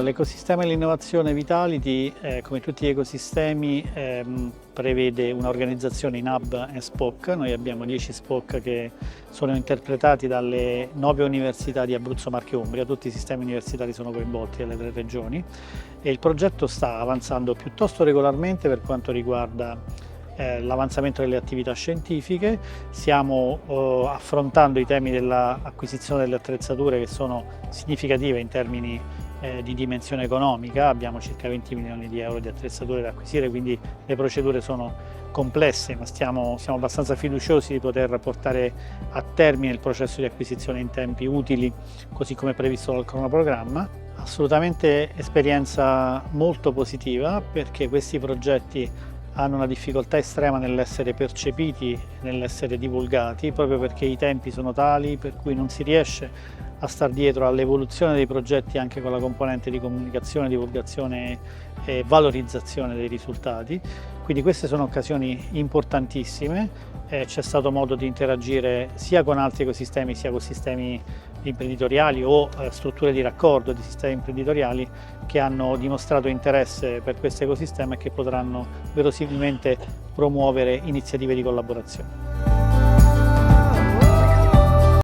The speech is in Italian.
L'ecosistema dell'innovazione Vitality, come tutti gli ecosistemi, prevede un'organizzazione in hub e spoke. Noi abbiamo 10 spoke che sono interpretati dalle 9 università di Abruzzo, Marche e Umbria. Tutti i sistemi universitari sono coinvolti dalle 3 regioni e il progetto sta avanzando piuttosto regolarmente per quanto riguarda l'avanzamento delle attività scientifiche. Stiamo affrontando i temi dell'acquisizione delle attrezzature che sono significative in termini di dimensione economica. Abbiamo circa 20 milioni di euro di attrezzature da acquisire, quindi le procedure sono complesse, ma siamo abbastanza fiduciosi di poter portare a termine il processo di acquisizione in tempi utili, così come previsto dal cronoprogramma. Assolutamente esperienza molto positiva, perché questi progetti hanno una difficoltà estrema nell'essere percepiti, nell'essere divulgati, proprio perché i tempi sono tali per cui non si riesce a star dietro all'evoluzione dei progetti anche con la componente di comunicazione, divulgazione e valorizzazione dei risultati. Quindi queste sono occasioni importantissime. C'è stato modo di interagire sia con altri ecosistemi, sia con sistemi imprenditoriali o strutture di raccordo di sistemi imprenditoriali che hanno dimostrato interesse per questo ecosistema e che potranno verosimilmente promuovere iniziative di collaborazione.